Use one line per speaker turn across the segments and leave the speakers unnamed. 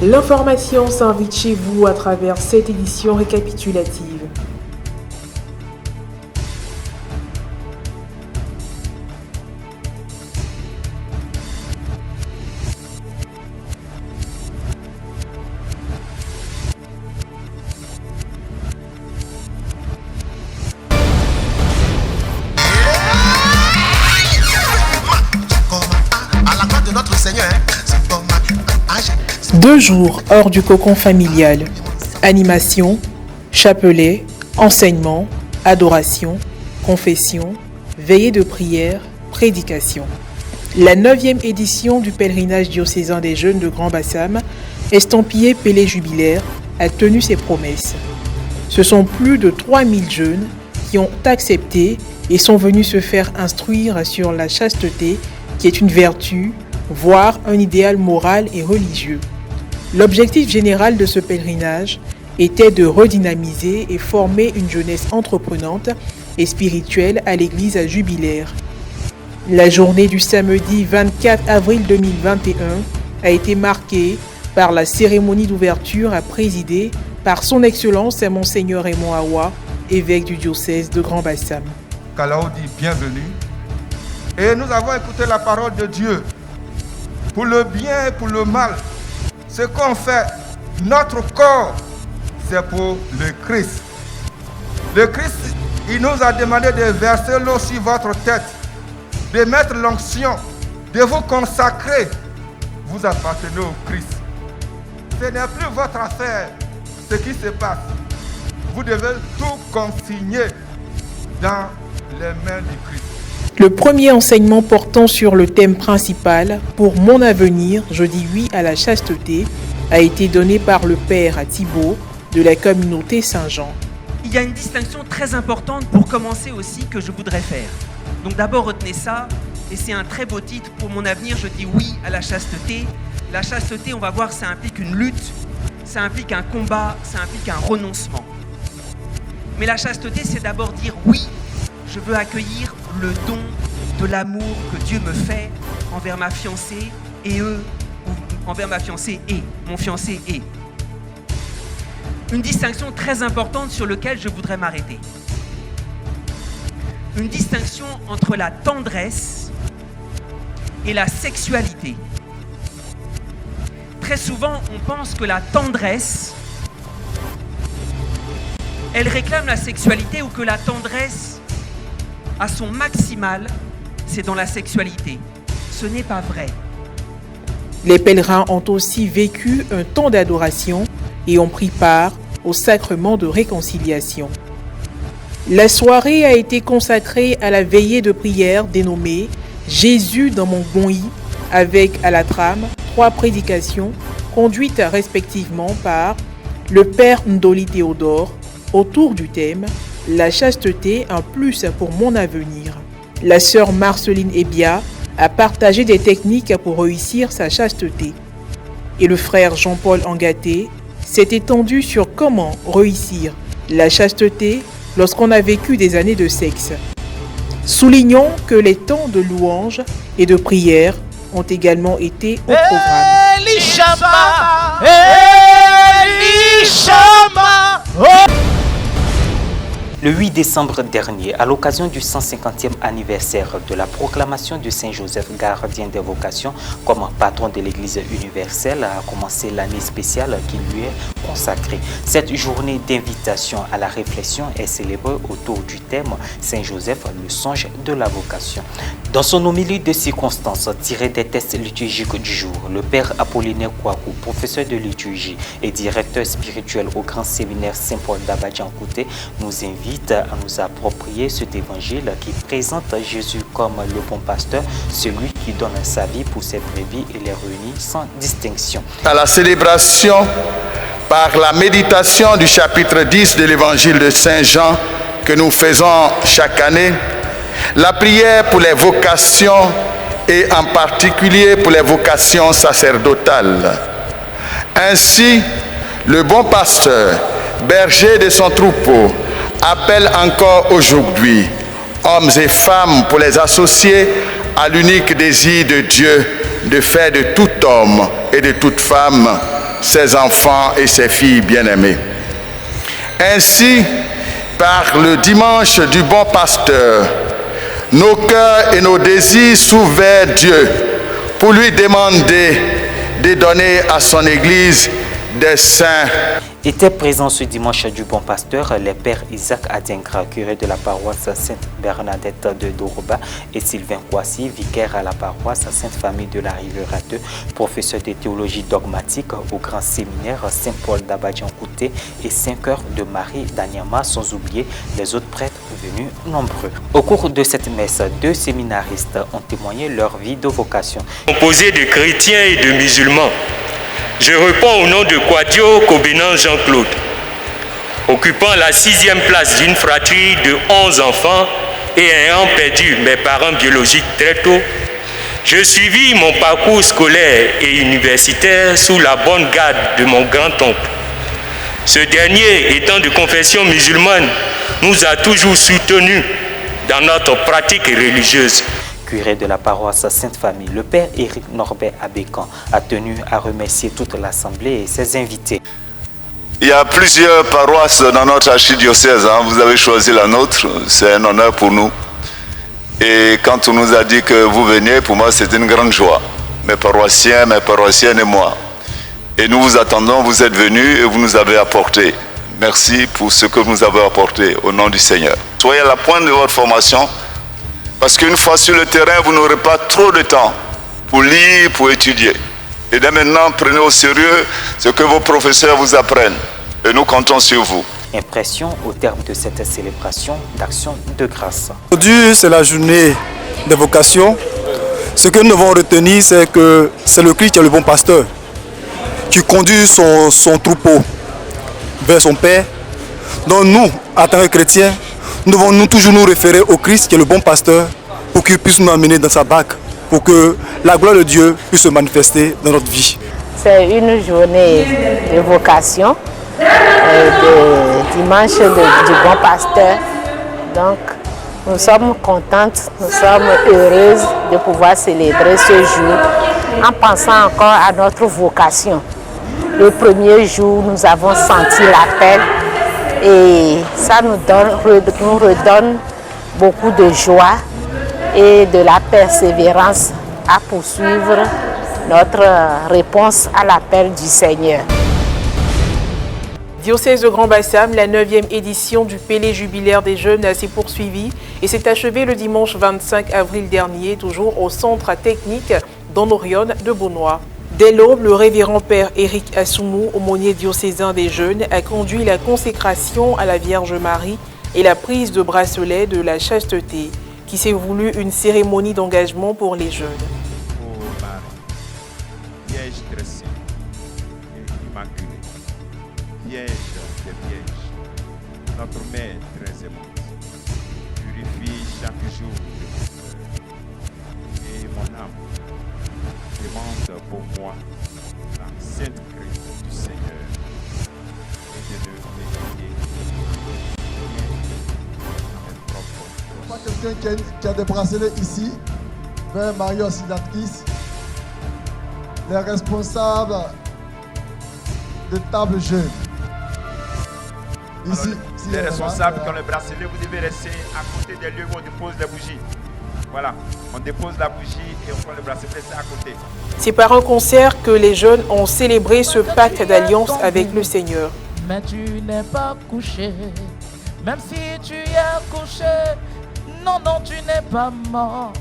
L'information s'invite chez vous à travers cette édition récapitulative.
À la gloire de notre Seigneur,
2 jours hors du cocon familial. Animation, chapelet, enseignement, adoration, confession, veillée de prière, prédication. La 9e édition du pèlerinage diocésain des jeunes de Grand Bassam, estampillé Pélé Jubilaire, a tenu ses promesses. Ce sont plus de 3000 jeunes qui ont accepté et sont venus se faire instruire sur la chasteté, qui est une vertu, voire un idéal moral et religieux. L'objectif général de ce pèlerinage était de redynamiser et former une jeunesse entreprenante et spirituelle à l'église jubilaire. La journée du samedi 24 avril 2021 a été marquée par la cérémonie d'ouverture présidée par son Excellence Monseigneur Raymond Awa, évêque du diocèse de Grand Bassam.
Kalao dit bienvenue. Et nous avons écouté la parole de Dieu. Pour le bien et pour le mal, ce qu'on fait, notre corps, c'est pour le Christ. Le Christ, il nous a demandé de verser l'eau sur votre tête, de mettre l'onction, de vous consacrer. Vous appartenez au Christ. Ce n'est plus votre affaire, ce qui se passe. Vous devez tout consigner dans les mains du Christ.
Le premier enseignement portant sur le thème principal « Pour mon avenir, je dis oui à la chasteté » a été donné par le père Thibault de la communauté Saint-Jean.
Il y a une distinction très importante pour commencer aussi que je voudrais faire. Donc d'abord retenez ça, et c'est un très beau titre. Pour mon avenir, je dis oui à la chasteté. La chasteté, on va voir, ça implique une lutte, ça implique un combat, ça implique un renoncement. Mais la chasteté, c'est d'abord dire oui, je veux accueillir le don de l'amour que Dieu me fait envers ma fiancée et eux, ou envers ma fiancée et mon fiancé et. Une distinction très importante sur laquelle je voudrais m'arrêter. Une distinction entre la tendresse et la sexualité. Très souvent, on pense que la tendresse, elle réclame la sexualité ou que la tendresse, à son maximal, c'est dans la sexualité. Ce n'est pas vrai.
Les pèlerins ont aussi vécu un temps d'adoration et ont pris part au sacrement de réconciliation. La soirée a été consacrée à la veillée de prière dénommée « Jésus dans mon bon lit » avec à la trame 3 prédications conduites respectivement par le père Ndoli Théodore autour du thème « La chasteté, un plus pour mon avenir ». La sœur Marceline Ebia a partagé des techniques pour réussir sa chasteté. Et le frère Jean-Paul Angaté s'est étendu sur comment réussir la chasteté lorsqu'on a vécu des années de sexe. Soulignons que les temps de louange et de prière ont également été au programme.
Le 8 décembre dernier, à l'occasion du 150e anniversaire de la proclamation de Saint Joseph, gardien des vocations, comme patron de l'Église universelle, a commencé l'année spéciale qui lui est consacrée. Cette journée d'invitation à la réflexion est célébrée autour du thème Saint Joseph, le songe de la vocation. Dans son homélie de circonstances tirée des textes liturgiques du jour, le père Apollinaire Kouakou, professeur de liturgie et directeur spirituel au grand séminaire Saint-Paul d'Abadjan-Kouté, nous invite à nous approprier cet évangile qui présente Jésus comme le bon pasteur, celui qui donne sa vie pour ses brebis et les réunit sans distinction.
À la célébration par la méditation du chapitre 10 de l'évangile de Saint Jean que nous faisons chaque année, la prière pour les vocations et en particulier pour les vocations sacerdotales. Ainsi, le bon pasteur, berger de son troupeau, appelle encore aujourd'hui hommes et femmes pour les associer à l'unique désir de Dieu de faire de tout homme et de toute femme ses enfants et ses filles bien-aimées. Ainsi, par le dimanche du bon pasteur, nos cœurs et nos désirs s'ouvrent vers Dieu pour lui demander de donner à son Église des saints.
Étaient présents ce dimanche du Bon Pasteur les pères Isaac Adiengra, curé de la paroisse Sainte-Bernadette de Doroba, et Sylvain Kouassi, vicaire à la paroisse Sainte-Famille de la Riviera 2, professeur de théologie dogmatique au grand séminaire Saint-Paul d'Abadjan-Kouté et Saint-Cœur de Marie d'Anyama, sans oublier les autres prêtres venus nombreux. Au cours de cette messe, 2 séminaristes ont témoigné leur vie de vocation.
Composé de chrétiens et de musulmans, je réponds au nom de Quadio Kobenan Jean-Claude, occupant la 6e place d'une fratrie de 11 enfants et ayant perdu mes parents biologiques très tôt. Je suivis mon parcours scolaire et universitaire sous la bonne garde de mon grand-oncle. Ce dernier, étant de confession musulmane, nous a toujours soutenus dans notre pratique religieuse.
Curé de la paroisse Sainte-Famille, le père Éric Norbert Abécan a tenu à remercier toute l'Assemblée et ses invités.
Il y a plusieurs paroisses dans notre archidiocèse. Vous avez choisi la nôtre, c'est un honneur pour nous. Et quand on nous a dit que vous veniez, pour moi c'est une grande joie. Mes paroissiens, mes paroissiennes et moi. Et nous vous attendons, vous êtes venus et vous nous avez apporté. Merci pour ce que vous nous avez apporté au nom du Seigneur. Soyez à la pointe de votre formation. Parce qu'une fois sur le terrain, vous n'aurez pas trop de temps pour lire, pour étudier. Et dès maintenant, prenez au sérieux ce que vos professeurs vous apprennent. Et nous comptons sur vous.
Impression au terme de cette célébration d'action de grâce.
Aujourd'hui, c'est la journée des vocations. Ce que nous devons retenir, c'est que c'est le Christ qui est le bon pasteur, qui conduit son troupeau vers son Père. Donc nous, en tant que chrétiens, nous devons toujours nous référer au Christ qui est le bon pasteur pour qu'il puisse nous amener dans sa barque, pour que la gloire de Dieu puisse se manifester dans notre vie.
C'est une journée de vocation, de dimanche du bon pasteur. Donc nous sommes contentes, nous sommes heureuses de pouvoir célébrer ce jour en pensant encore à notre vocation. Le premier jour, nous avons senti l'appel. Et ça nous redonne beaucoup de joie et de la persévérance à poursuivre notre réponse à l'appel du Seigneur.
Diocèse de Grand-Bassam, la 9e édition du Pélé jubilaire des jeunes s'est poursuivie et s'est achevée le dimanche 25 avril dernier, toujours au centre technique d'Honorion de Beaunois. Dès l'aube, le révérend père Éric Assoumou, aumônier diocésain des jeunes, a conduit la consécration à la Vierge Marie et la prise de bracelet de la chasteté, qui s'est voulu une cérémonie d'engagement pour les jeunes.
Ô Marie, Vierge très sainte et immaculée, Vierge des Vierges, notre Mère très aimante, purifie chaque jour et mon âme demande pour moi la sainte grâce du Seigneur et de le médier à mes propres.
Pas quelqu'un qui a des bracelets ici, vers Mario Sidatkis, les responsables de table jeune. Ici,
les responsables qui ont le bracelet, vous devez rester à côté des lieux où on dépose les bougies. Voilà, on dépose la bougie et on prend le bracelet, c'est à côté.
C'est par un concert que les jeunes ont célébré ce pacte d'alliance avec le Seigneur.
Mais tu n'es pas couché, même si tu es couché, non, non, tu n'es pas mort.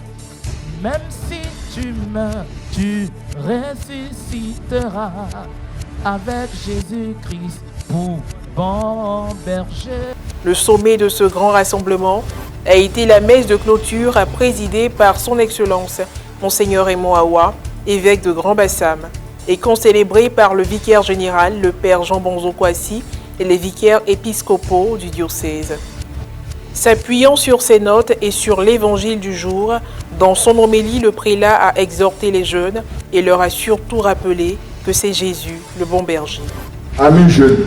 Même si tu meurs, tu ressusciteras avec Jésus-Christ pour bon berger.
Le sommet de ce grand rassemblement a été la messe de clôture présidée par son Excellence, Monseigneur Raymond Awa, évêque de Grand-Bassam, et concélébrée par le vicaire général, le père Jean Bonzo Kouassi, et les vicaires épiscopaux du diocèse. S'appuyant sur ces notes et sur l'évangile du jour, dans son homélie, le prélat a exhorté les jeunes et leur a surtout rappelé que c'est Jésus, le bon berger.
Amis jeunes,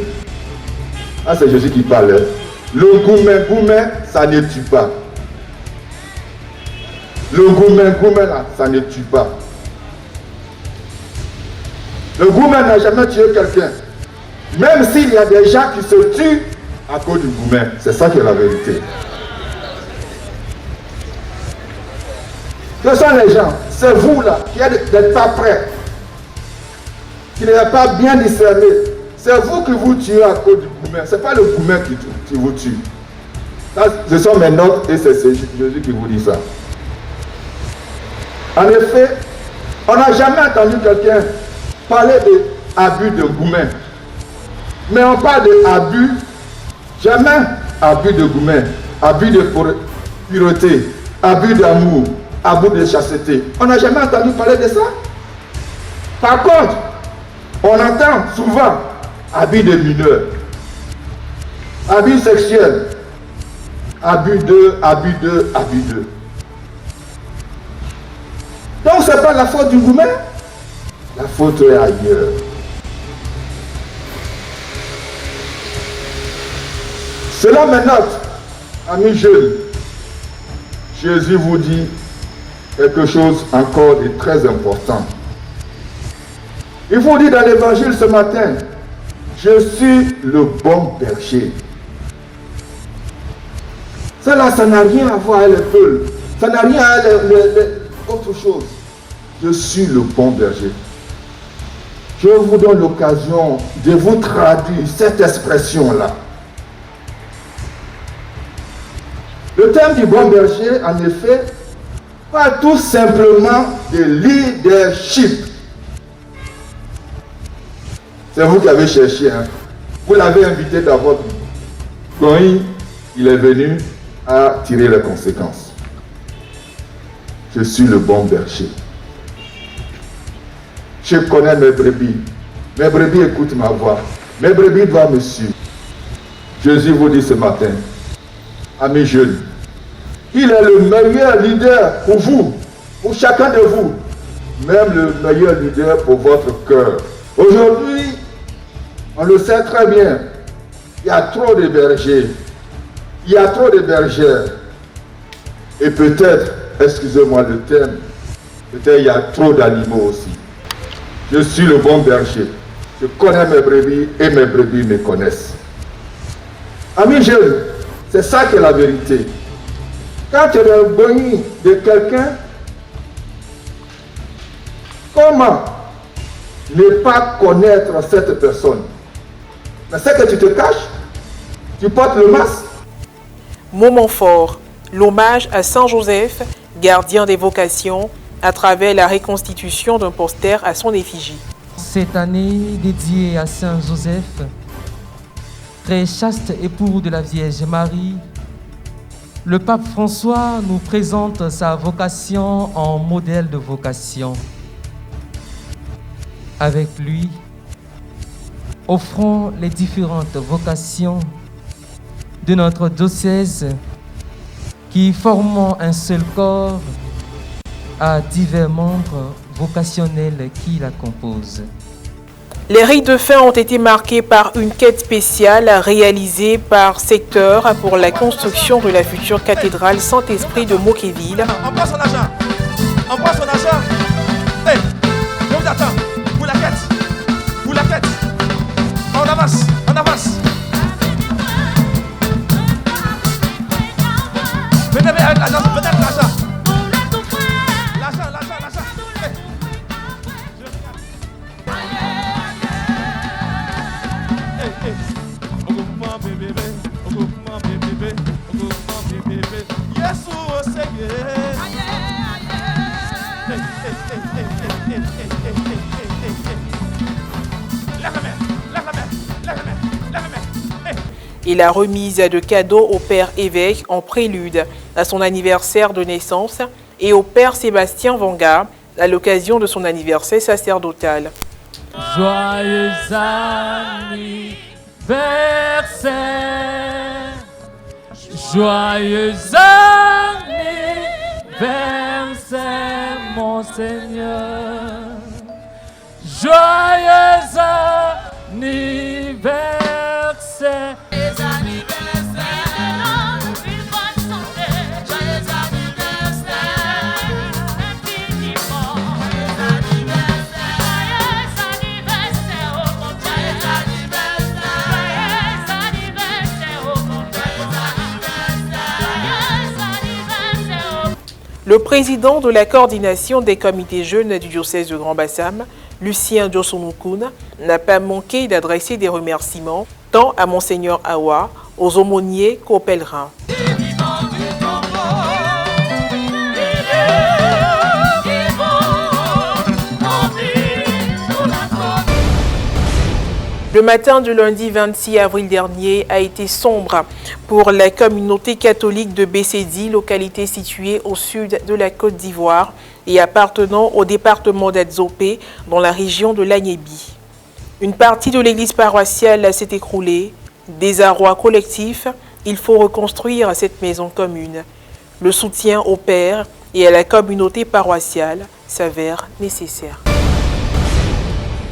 c'est Jésus qui parle. Le gourmet, ça ne tue pas. Le gourmet là, ça ne tue pas. Le gourmet n'a jamais tué quelqu'un. Même s'il y a des gens qui se tuent à cause du gourmet. C'est ça qui est la vérité. Ce sont les gens, c'est vous là, qui n'êtes pas prêts, qui n'êtes pas bien discerné. C'est vous qui vous tuez à cause du gourmet. Ce n'est pas le gourmet qui vous tue. Ça, ce sont mes notes et c'est Jésus qui vous dit ça. En effet, on n'a jamais entendu quelqu'un parler d'abus de gourmet. Mais on parle d'abus, jamais abus de gourmet, abus de pureté, abus d'amour, abus de chasteté. On n'a jamais entendu parler de ça. Par contre, on entend souvent abus de mineurs, abus sexuels, abus de. Donc ce n'est pas la faute du gourmet, la faute est ailleurs. Cela me note, amis jeunes, Jésus vous dit quelque chose encore de très important. Il vous dit dans l'évangile ce matin, je suis le bon berger. Ça là, ça n'a rien à voir avec le peuple. Ça n'a rien à voir avec autre chose. Je suis le bon berger. Je vous donne l'occasion de vous traduire cette expression-là. Le thème du bon berger, en effet, parle tout simplement de leadership. C'est vous qui avez cherché. Hein. Vous l'avez invité dans votre vie. Quand il est venu à tirer les conséquences. Je suis le bon berger. Je connais mes brebis. Mes brebis écoutent ma voix. Mes brebis doivent me suivre. Jésus vous dit ce matin, amis jeunes, il est le meilleur leader pour vous, pour chacun de vous, même le meilleur leader pour votre cœur. Aujourd'hui, on le sait très bien, il y a trop de bergers, il y a trop de bergères, et peut-être, excusez-moi le terme, peut-être il y a trop d'animaux aussi. Je suis le bon berger, je connais mes brebis et mes brebis me connaissent. Amis jeunes, c'est ça qui est la vérité. Quand tu es dans le bonheur de quelqu'un, comment ne pas connaître cette personne? Mais c'est que tu te caches, tu portes le masque.
Moment fort, l'hommage à Saint Joseph, gardien des vocations, à travers la reconstitution d'un poster à son effigie.
Cette année dédiée à Saint Joseph, très chaste époux de la Vierge Marie, le pape François nous présente sa vocation en modèle de vocation. Avec lui, offrons les différentes vocations de notre diocèse qui, formant un seul corps, a divers membres vocationnels qui la composent.
Les rites de fin ont été marqués par une quête spéciale réalisée par secteur pour la construction de la future cathédrale Saint-Esprit de Moquéville.
On prend son argent. On prend son argent. Hey, je vous attends. Vous la faites. Vous la faites. On avance. On avance. Venez avec l'argent. Venez avec l'argent. L'argent, l'argent, l'argent.
Et la remise de cadeaux au père évêque en prélude à son anniversaire de naissance et au père Sébastien Vanga à l'occasion de son anniversaire sacerdotal.
Joyeux anniversaire, joyeux anniversaire, mon Seigneur, joyeux anniversaire.
Le président de la coordination des comités jeunes du diocèse de Grand Bassam, Lucien Diosounoukoun, n'a pas manqué d'adresser des remerciements tant à Monseigneur Awa, aux aumôniers qu'aux pèlerins. Le matin du lundi 26 avril dernier a été sombre pour la communauté catholique de Bessedi, localité située au sud de la Côte d'Ivoire et appartenant au département d'Adzopé dans la région de l'Agnébi. Une partie de l'église paroissiale s'est écroulée. Désarroi collectif, il faut reconstruire cette maison commune. Le soutien au père et à la communauté paroissiale s'avère nécessaire.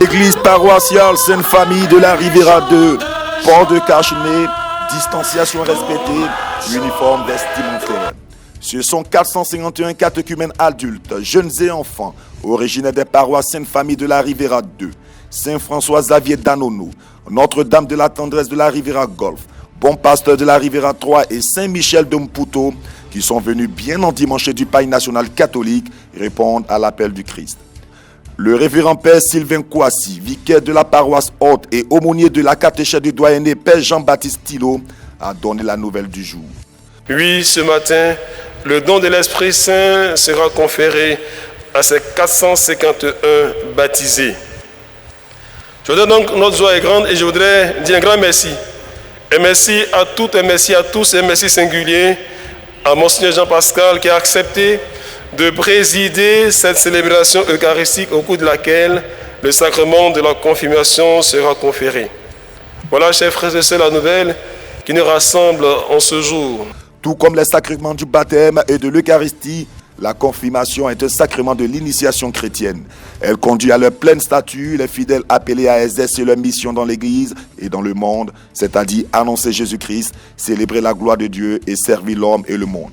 Église paroissiale Sainte-Famille de la Riviera 2, port de cache-nez, distanciation respectée, uniforme vestimentaire. Ce sont 451 catéchumènes adultes, jeunes et enfants, originaires des paroisses Sainte-Famille de la Riviera 2, Saint-François Xavier d'Anono, Notre-Dame de la Tendresse de la Riviera Golfe, Bon Pasteur de la Riviera 3 et Saint-Michel de Mputo, qui sont venus bien endimanchés du pays national catholique répondre à l'appel du Christ. Le révérend père Sylvain Kouassi, vicaire de la paroisse haute et aumônier de la catéchèse du doyenné père Jean-Baptiste Thilo, a donné la nouvelle du jour.
Oui, ce matin, le don de l'Esprit Saint sera conféré à ces 451 baptisés. Je voudrais donc, notre joie est grande et je voudrais dire un grand merci. Et merci à toutes et merci à tous et merci singulier à Monseigneur Jean-Pascal qui a accepté de présider cette célébration eucharistique au cours de laquelle le sacrement de la confirmation sera conféré. Voilà, chers frères et sœurs, la nouvelle qui nous rassemble en ce jour.
Tout comme les sacrements du baptême et de l'Eucharistie, la confirmation est un sacrement de l'initiation chrétienne. Elle conduit à leur pleine statut les fidèles appelés à exercer leur mission dans l'Église et dans le monde, c'est-à-dire annoncer Jésus-Christ, célébrer la gloire de Dieu et servir l'homme et le monde.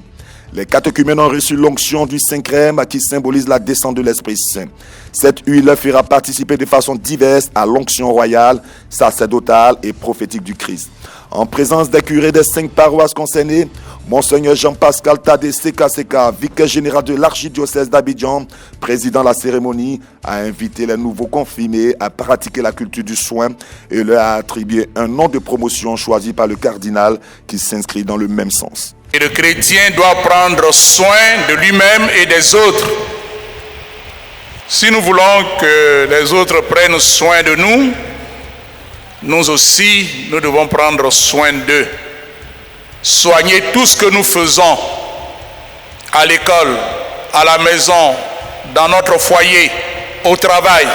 Les catéchumènes ont reçu l'onction du Saint-Crème qui symbolise la descente de l'Esprit Saint. Cette huile leur fera participer de façon diverse à l'onction royale, sacerdotale et prophétique du Christ. En présence des curés des 5 paroisses concernées, Monseigneur Jean-Pascal Tadé Seka, vicaire général de l'archidiocèse d'Abidjan, président de la cérémonie, a invité les nouveaux confirmés à pratiquer la culture du soin et leur a attribué un nom de promotion choisi par le cardinal qui s'inscrit dans le même sens.
Et le chrétien doit prendre soin de lui-même et des autres. Si nous voulons que les autres prennent soin de nous, nous aussi, nous devons prendre soin d'eux. Soigner tout ce que nous faisons à l'école, à la maison, dans notre foyer, au travail.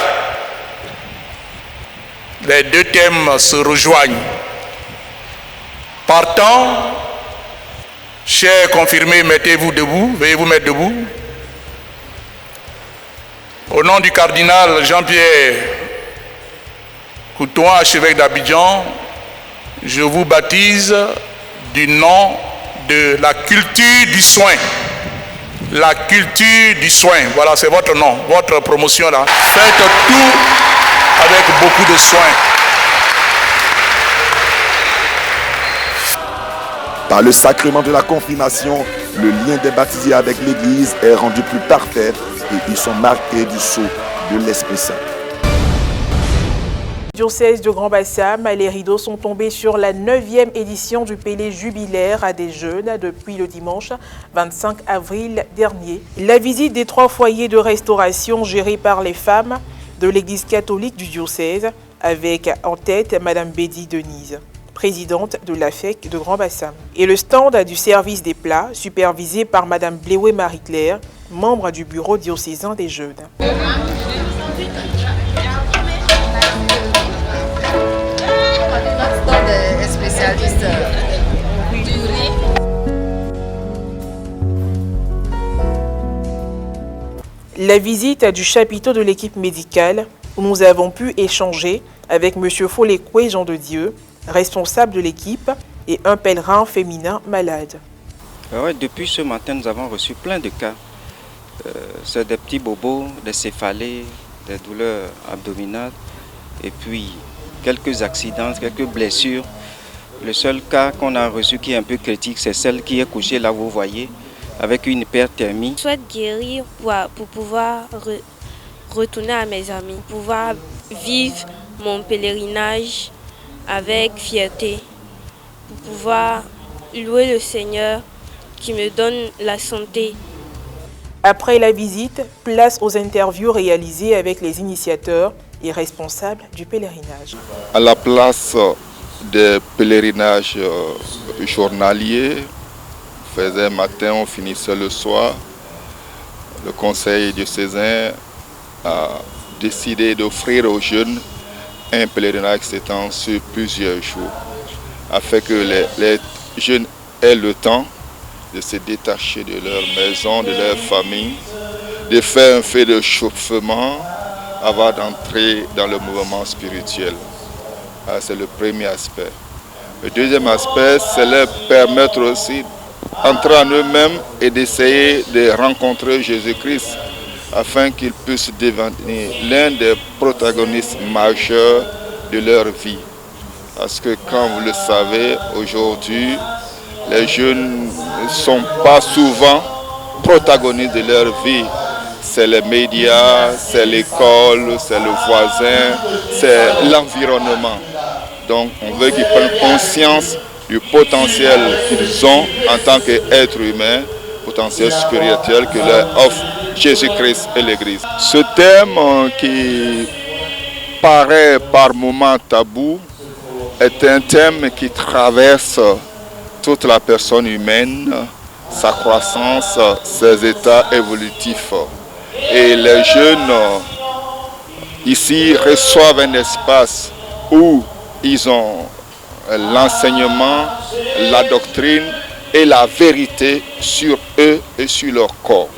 Les deux thèmes se rejoignent. Partant, chers confirmés, mettez-vous debout, veuillez vous mettre debout. Au nom du cardinal Jean-Pierre Couton, archevêque d'Abidjan, je vous baptise du nom de la culture du soin. La culture du soin, voilà, c'est votre nom, votre promotion là. Faites tout avec beaucoup de soin.
Par le sacrement de la confirmation, le lien des baptisés avec l'Église est rendu plus parfait et ils sont marqués du sceau de l'Esprit Saint.
Diocèse de Grand Bassam, les rideaux sont tombés sur la 9e édition du Pélé jubilaire à des jeunes depuis le dimanche 25 avril dernier. La visite des 3 foyers de restauration gérés par les femmes de l'Église catholique du diocèse, avec en tête Madame Bédi Denise, présidente de l'AFEC de Grand Bassam, et le stand du service des plats, supervisé par Madame Bléoué Marie-Claire, membre du bureau diocésain des jeunes.
Spécialiste du riz.
La visite du chapiteau de l'équipe médicale, où nous avons pu échanger avec M. Folékoué Jean de Dieu, responsable de l'équipe, et un pèlerin féminin malade.
Ouais, depuis ce matin, nous avons reçu plein de cas. C'est des petits bobos, des céphalées, des douleurs abdominales, et puis quelques accidents, quelques blessures. Le seul cas qu'on a reçu qui est un peu critique, c'est celle qui est couchée là, vous voyez, avec une hyperthermie.
Je souhaite guérir pour pouvoir retourner à mes amis, pour pouvoir vivre mon pèlerinage avec fierté, pour pouvoir louer le Seigneur qui me donne la santé.
Après la visite, place aux interviews réalisées avec les initiateurs et responsables du pèlerinage.
À la place des pèlerinages journaliers, on faisait matin, on finissait le soir. Le conseil diocésain a décidé d'offrir aux jeunes un pèlerinage s'étend sur plusieurs jours, afin que les jeunes aient le temps de se détacher de leur maison, de leur famille, de faire un fait de chauffement avant d'entrer dans le mouvement spirituel. C'est le premier aspect. Le deuxième aspect, c'est leur permettre aussi d'entrer en eux-mêmes et d'essayer de rencontrer Jésus-Christ afin qu'ils puissent devenir l'un des protagonistes majeurs de leur vie. Parce que, comme vous le savez, aujourd'hui, les jeunes ne sont pas souvent protagonistes de leur vie. C'est les médias, c'est l'école, c'est le voisin, c'est l'environnement. Donc on veut qu'ils prennent conscience du potentiel qu'ils ont en tant qu'êtres humains, potentiel spirituel que leur offre Jésus-Christ et l'Église. Ce thème qui paraît par moments tabou est un thème qui traverse toute la personne humaine, sa croissance, ses états évolutifs. Et les jeunes ici reçoivent un espace où ils ont l'enseignement, la doctrine et la vérité sur eux et sur leur corps.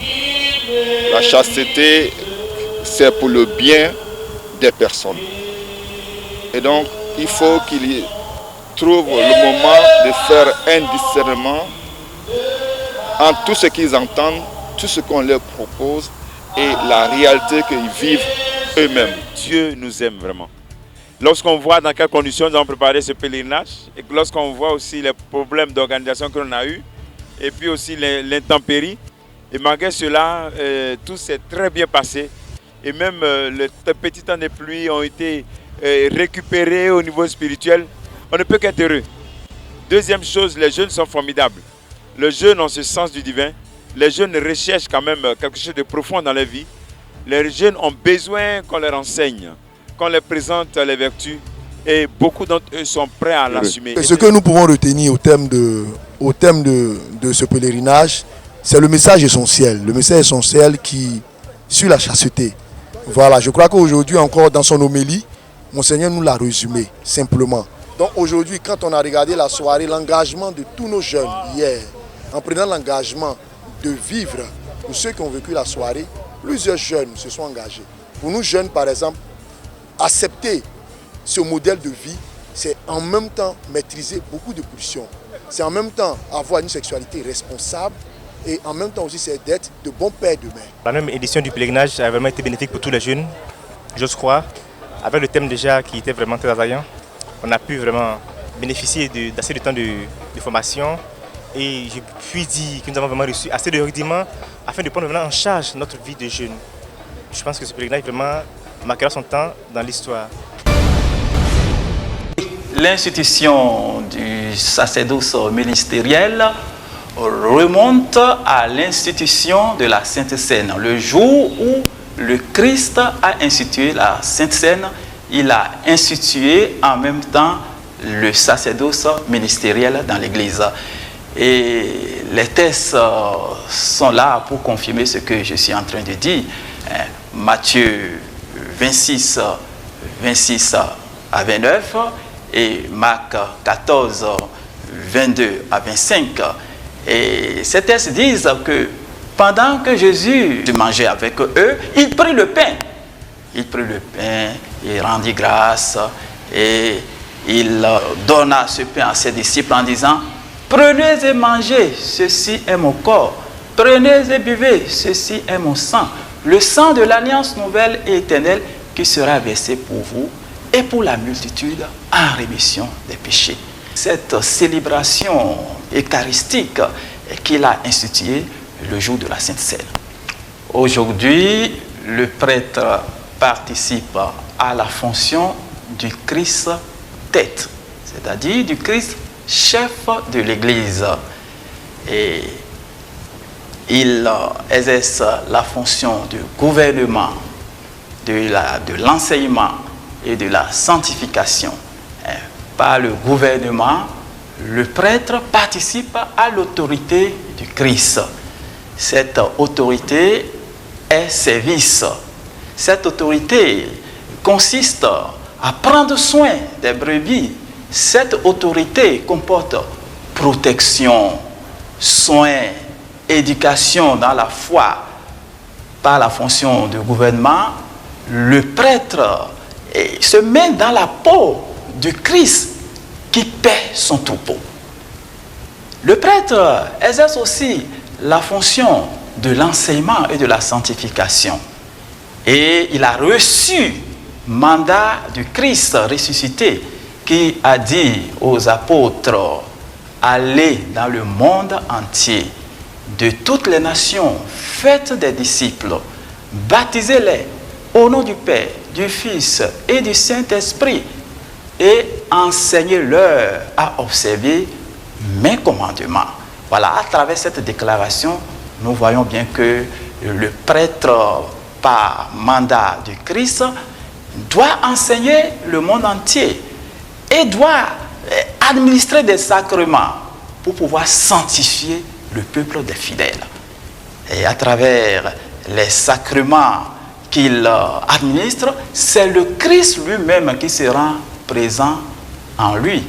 La chasteté, c'est pour le bien des personnes. Et donc, il faut qu'ils trouvent le moment de faire un discernement entre tout ce qu'ils entendent, tout ce qu'on leur propose et la réalité qu'ils vivent eux-mêmes.
Dieu nous aime vraiment. Lorsqu'on voit dans quelles conditions nous avons préparé ce pèlerinage et lorsqu'on voit aussi les problèmes d'organisation que l'on a eu et puis aussi l'intempérie, et malgré cela, tout s'est très bien passé et même les petits temps de pluie ont été récupérés au niveau spirituel. On ne peut qu'être heureux. Deuxième chose, les jeunes sont formidables. Les jeunes ont ce sens du divin. Les jeunes recherchent quand même quelque chose de profond dans leur vie. Les jeunes ont besoin qu'on leur enseigne, qu'on leur présente les vertus et beaucoup d'entre eux sont prêts à l'assumer.
Ce que nous pouvons retenir au thème de ce pèlerinage, c'est le message essentiel. Le message essentiel qui sur la chasteté. Voilà, je crois qu'aujourd'hui encore dans son homélie, Monseigneur nous l'a résumé simplement. Donc aujourd'hui, quand on a regardé la soirée, l'engagement de tous nos jeunes hier, en prenant l'engagement de vivre, pour ceux qui ont vécu la soirée, plusieurs jeunes se sont engagés. Pour nous jeunes, par exemple, accepter ce modèle de vie, c'est en même temps maîtriser beaucoup de pulsions. C'est en même temps avoir une sexualité responsable et en même temps aussi c'est d'être de bons pères de mère.
La même édition du pèlerinage a vraiment été bénéfique pour tous les jeunes, j'ose croire, avec le thème déjà qui était vraiment très attrayant. On a pu vraiment bénéficier d'assez de temps de formation et je puis dire que nous avons vraiment reçu assez de rudiments afin de prendre vraiment en charge notre vie de jeunes. Je pense que ce pèlerinage vraiment marquera son temps dans l'histoire.
L'institution du sacerdoce ministériel remonte à l'institution de la Sainte Seine. Le jour où le Christ a institué la Sainte Seine, il a institué en même temps le sacerdoce ministériel dans l'Église. Et les textes sont là pour confirmer ce que je suis en train de dire. Matthieu 26, 26 à 29 et Marc 14, 22 à 25. Et ces textes disent que pendant que Jésus mangeait avec eux, il prit le pain. Il prit le pain, il rendit grâce et il donna ce pain à ses disciples en disant: prenez et mangez, ceci est mon corps. Prenez et buvez, ceci est mon sang. Le sang de l'alliance nouvelle et éternelle qui sera versé pour vous et pour la multitude en rémission des péchés. Cette célébration eucharistique qu'il a instituée le jour de la Sainte Seine. Aujourd'hui, le prêtre participe à la fonction du Christ tête, c'est-à-dire du Christ chef de l'Église. Et il exerce la fonction de gouvernement, de l'enseignement et de la sanctification. Par le gouvernement, le prêtre participe à l'autorité du Christ. Cette autorité est service. Cette autorité consiste à prendre soin des brebis. Cette autorité comporte protection, soin, éducation dans la foi. Par la fonction de gouvernement, le prêtre se met dans la peau du Christ qui paie son troupeau. Le prêtre exerce aussi la fonction de l'enseignement et de la sanctification. Et il a reçu mandat du Christ ressuscité qui a dit aux apôtres: allez dans le monde entier, de toutes les nations, faites des disciples, baptisez-les au nom du Père, du Fils et du Saint-Esprit, et enseignez-leur à observer mes commandements. Voilà, à travers cette déclaration, nous voyons bien que le prêtre, par mandat du Christ, doit enseigner le monde entier et doit administrer des sacrements pour pouvoir sanctifier le peuple des fidèles. Et à travers les sacrements qu'il administre, c'est le Christ lui-même qui se rend présent en lui,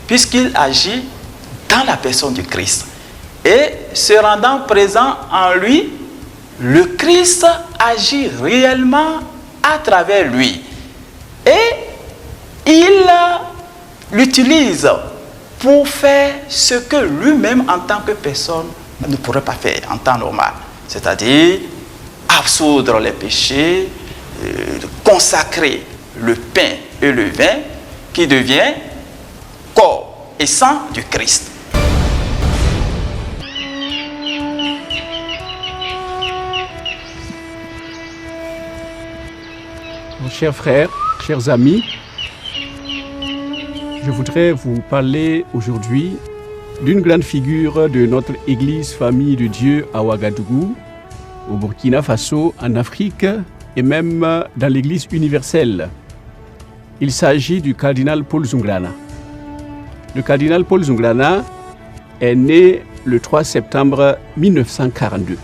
puisqu'il agit dans la personne du Christ. Et se rendant présent en lui, le Christ agit réellement à travers lui. Et il l'utilise pour faire ce que lui-même en tant que personne ne pourrait pas faire en temps normal. C'est-à-dire absoudre les péchés, consacrer le pain et le vin qui devient corps et sang du Christ.
Chers frères, chers amis, je voudrais vous parler aujourd'hui d'une grande figure de notre Église Famille de Dieu à Ouagadougou, au Burkina Faso, en Afrique et même dans l'Église universelle. Il s'agit du cardinal Paul Zunglana. Le cardinal Paul Zunglana est né le 3 septembre 1942.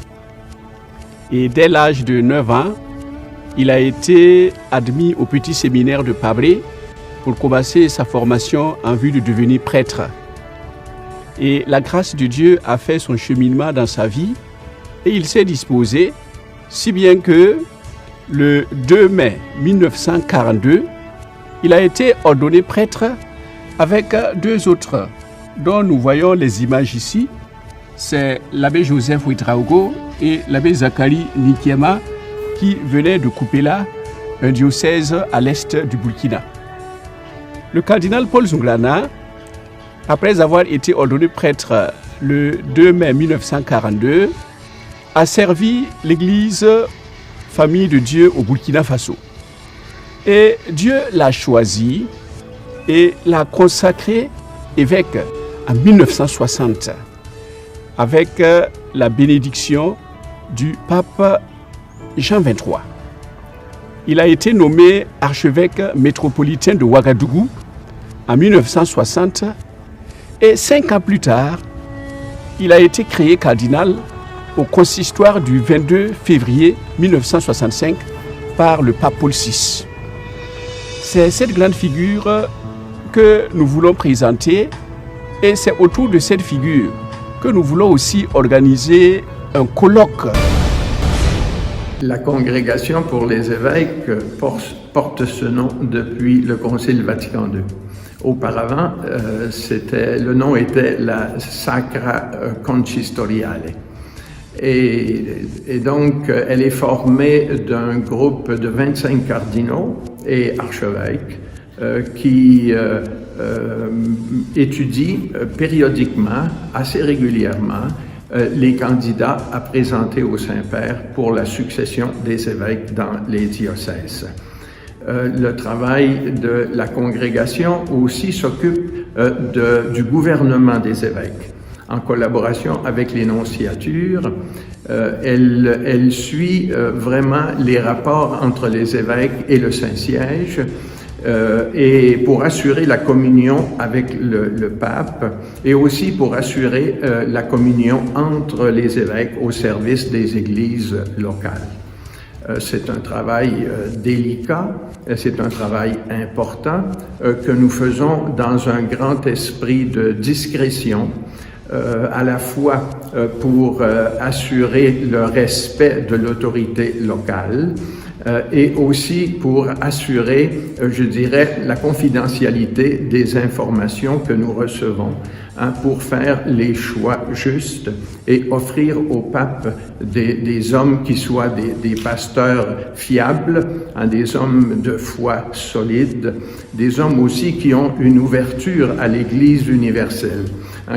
Et dès l'âge de 9 ans, il a été admis au petit séminaire de Pabré pour commencer sa formation en vue de devenir prêtre. Et la grâce de Dieu a fait son cheminement dans sa vie et il s'est disposé, si bien que le 2 mai 1942, il a été ordonné prêtre avec 2 autres, dont nous voyons les images ici. C'est l'abbé Joseph Ouedraogo et l'abbé Zachary Nikiema, qui venait de Koupéla, un diocèse à l'est du Burkina. Le cardinal Paul Zunglana, après avoir été ordonné prêtre le 2 mai 1942, a servi l'Église Famille de Dieu au Burkina Faso. Et Dieu l'a choisi et l'a consacré évêque en 1960 avec la bénédiction du pape Jean XXIII. Il a été nommé archevêque métropolitain de Ouagadougou en 1960 et 5 ans plus tard, il a été créé cardinal au consistoire du 22 février 1965 par le pape Paul VI. C'est cette grande figure que nous voulons présenter et c'est autour de cette figure que nous voulons aussi organiser un colloque.
La Congrégation pour les évêques porte ce nom depuis le Concile Vatican II. Auparavant, le nom était la Sacra Consistoriale. Et donc, elle est formée d'un groupe de 25 cardinaux et archevêques qui étudient périodiquement, assez régulièrement, les candidats à présenter au Saint-Père pour la succession des évêques dans les diocèses. Le travail de la congrégation aussi s'occupe du gouvernement des évêques. En collaboration avec les nonciatures, elle suit vraiment les rapports entre les évêques et le Saint-Siège et pour assurer la communion avec le pape et aussi pour assurer la communion entre les évêques au service des églises locales. C'est un travail délicat, c'est un travail important que nous faisons dans un grand esprit de discrétion, à la fois pour assurer le respect de l'autorité locale et aussi pour assurer, je dirais, la confidentialité des informations que nous recevons pour faire les choix justes et offrir au pape des hommes qui soient des pasteurs fiables, des hommes de foi solides, des hommes aussi qui ont une ouverture à l'Église universelle,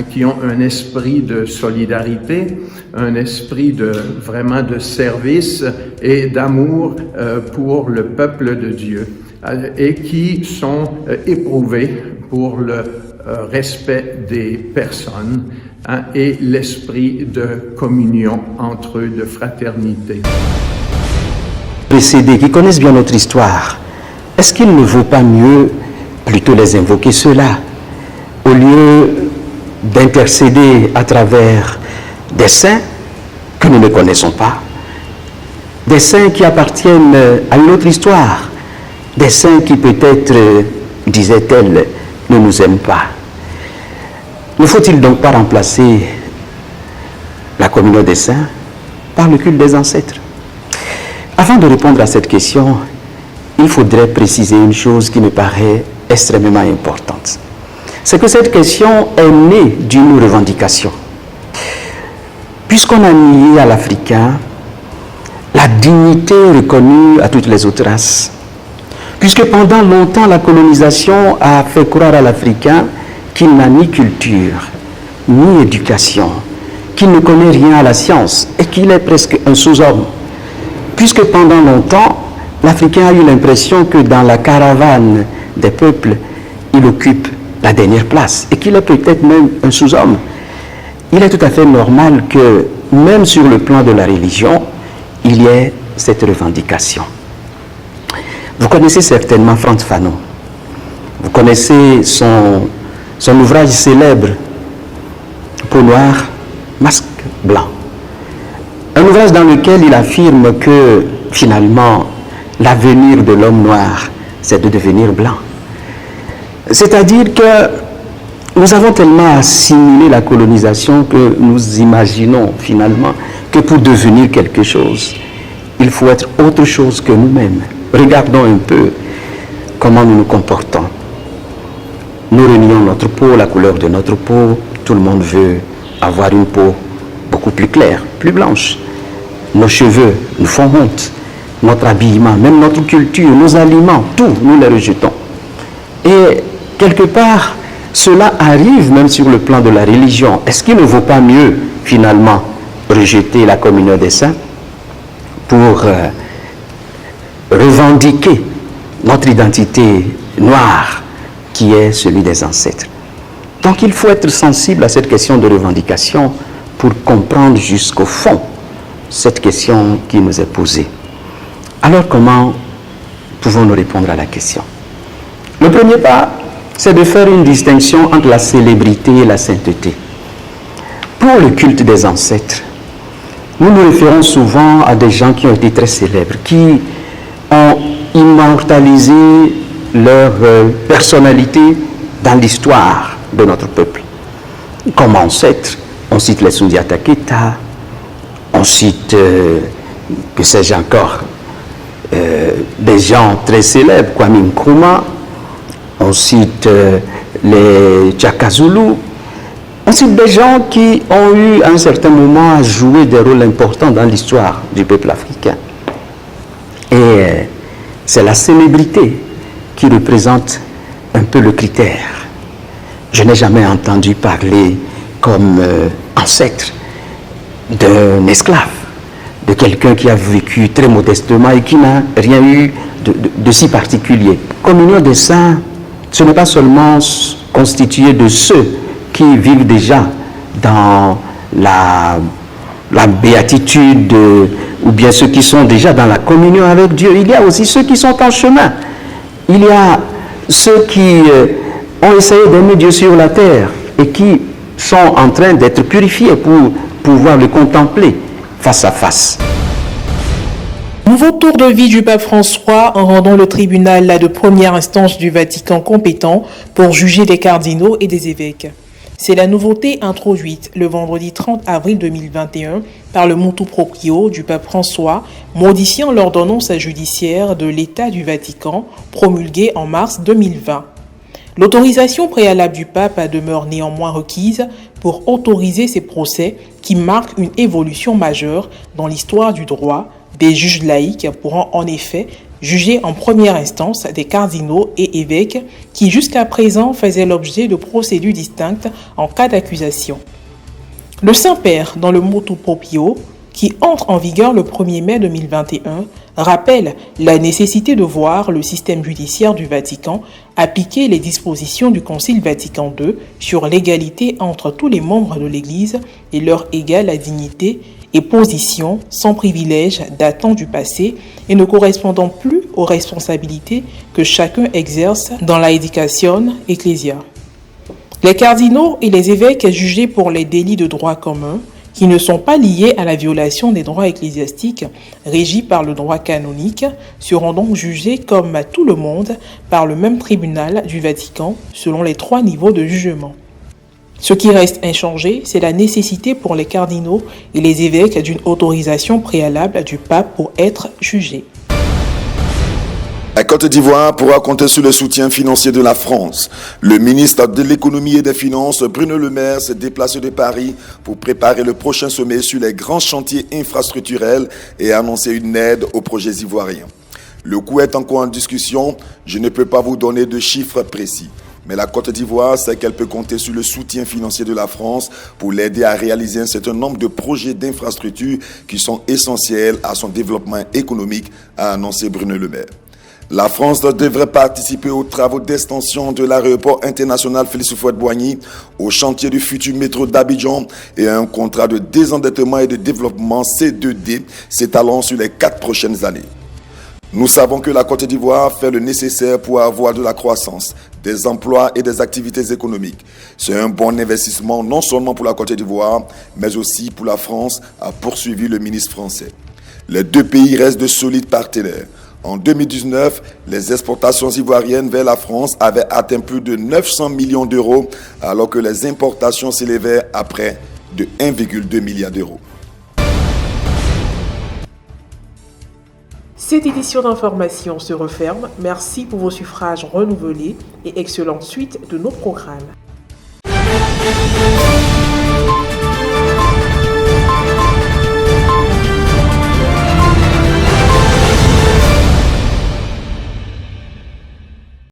qui ont un esprit de solidarité, un esprit vraiment de service et d'amour pour le peuple de Dieu et qui sont éprouvés pour le respect des personnes et l'esprit de communion entre eux, de fraternité.
Précédés, qui connaissent bien notre histoire, est-ce qu'il ne vaut pas mieux plutôt les invoquer ceux-là, au lieu d'intercéder à travers des saints que nous ne connaissons pas, des saints qui appartiennent à une autre histoire, des saints qui peut-être, disait-elle, ne nous aiment pas. Ne faut-il donc pas remplacer la communion des saints par le culte des ancêtres? Avant de répondre à cette question, il faudrait préciser une chose qui me paraît extrêmement importante. C'est que cette question est née d'une revendication. Puisqu'on a nié à l'Africain la dignité reconnue à toutes les autres races, puisque pendant longtemps la colonisation a fait croire à l'Africain qu'il n'a ni culture, ni éducation, qu'il ne connaît rien à la science et qu'il est presque un sous-homme. Puisque pendant longtemps, l'Africain a eu l'impression que dans la caravane des peuples, il occupe la dernière place et qu'il est peut-être même un sous-homme. Il est tout à fait normal que, même sur le plan de la religion, il y ait cette revendication. Vous connaissez certainement Frantz Fanon. Vous connaissez son ouvrage célèbre, Peau noire, masque blanc. Un ouvrage dans lequel il affirme que, finalement, l'avenir de l'homme noir, c'est de devenir blanc. C'est-à-dire que nous avons tellement assimilé la colonisation que nous imaginons, finalement, que pour devenir quelque chose, il faut être autre chose que nous-mêmes. Regardons un peu comment nous nous comportons. Nous renions notre peau, la couleur de notre peau. Tout le monde veut avoir une peau beaucoup plus claire, plus blanche. Nos cheveux nous font honte. Notre habillement, même notre culture, nos aliments, tout, nous les rejetons. Et quelque part, cela arrive même sur le plan de la religion. Est-ce qu'il ne vaut pas mieux, finalement, rejeter la communion des saints pour revendiquer notre identité noire qui est celui des ancêtres? Donc il faut être sensible à cette question de revendication pour comprendre jusqu'au fond cette question qui nous est posée. Alors comment pouvons-nous répondre à la question? Le premier pas, c'est de faire une distinction entre la célébrité et la sainteté. Pour le culte des ancêtres, nous nous référons souvent à des gens qui ont été très célèbres, qui ont immortalisé leur personnalité dans l'histoire de notre peuple. Comme ancêtres, on cite les Sundiata Keita, on cite, que sais-je encore, des gens très célèbres, Kwame Nkrumah, on cite les Tchaka Zulu, on cite des gens qui ont eu à un certain moment à jouer des rôles importants dans l'histoire du peuple africain. Et c'est la célébrité qui représente un peu le critère. Je n'ai jamais entendu parler comme ancêtre d'un esclave, de quelqu'un qui a vécu très modestement et qui n'a rien eu de si particulier. Communion des saints, ce n'est pas seulement constitué de ceux qui vivent déjà dans la béatitude ou bien ceux qui sont déjà dans la communion avec Dieu. Il y a aussi ceux qui sont en chemin. Il y a ceux qui ont essayé d'aimer Dieu sur la terre et qui sont en train d'être purifiés pour pouvoir le contempler face à face.
Nouveau tour de vie du pape François en rendant le tribunal de première instance du Vatican compétent pour juger des cardinaux et des évêques. C'est la nouveauté introduite le vendredi 30 avril 2021 par le motu proprio du pape François, modifiant l'ordonnance judiciaire de l'État du Vatican promulguée en mars 2020. L'autorisation préalable du pape demeure néanmoins requise pour autoriser ces procès qui marquent une évolution majeure dans l'histoire du droit. Des juges laïcs pourront en effet juger en première instance des cardinaux et évêques qui jusqu'à présent faisaient l'objet de procédures distinctes en cas d'accusation. Le Saint-Père, dans le motu proprio, qui entre en vigueur le 1er mai 2021, rappelle la nécessité de voir le système judiciaire du Vatican appliquer les dispositions du Concile Vatican II sur l'égalité entre tous les membres de l'Église et leur égale dignité et position sans privilège datant du passé et ne correspondant plus aux responsabilités que chacun exerce dans la éducation ecclésiale. Les cardinaux et les évêques jugés pour les délits de droit commun qui ne sont pas liés à la violation des droits ecclésiastiques régis par le droit canonique seront donc jugés comme tout le monde par le même tribunal du Vatican selon les 3 niveaux de jugement. Ce qui reste inchangé, c'est la nécessité pour les cardinaux et les évêques d'une autorisation préalable du pape pour être jugés.
La Côte d'Ivoire pourra compter sur le soutien financier de la France. Le ministre de l'Économie et des Finances, Bruno Le Maire, s'est déplacé de Paris pour préparer le prochain sommet sur les grands chantiers infrastructurels et annoncer une aide aux projets ivoiriens. Le coût est encore en discussion. Je ne peux pas vous donner de chiffres précis. Mais la Côte d'Ivoire sait qu'elle peut compter sur le soutien financier de la France pour l'aider à réaliser un certain nombre de projets d'infrastructures qui sont essentiels à son développement économique, a annoncé Bruno Le Maire. La France devrait participer aux travaux d'extension de l'aéroport international Félix Houphouët-Boigny, au chantier du futur métro d'Abidjan et à un contrat de désendettement et de développement C2D s'étalant sur les 4 prochaines années. Nous savons que la Côte d'Ivoire fait le nécessaire pour avoir de la croissance, des emplois et des activités économiques. C'est un bon investissement non seulement pour la Côte d'Ivoire, mais aussi pour la France, a poursuivi le ministre français. Les 2 pays restent de solides partenaires. En 2019, les exportations ivoiriennes vers la France avaient atteint plus de 900 millions d'euros, alors que les importations s'élevaient à près de 1,2 milliard d'euros.
Cette édition d'information se referme. Merci pour vos suffrages renouvelés et excellente suite de nos programmes.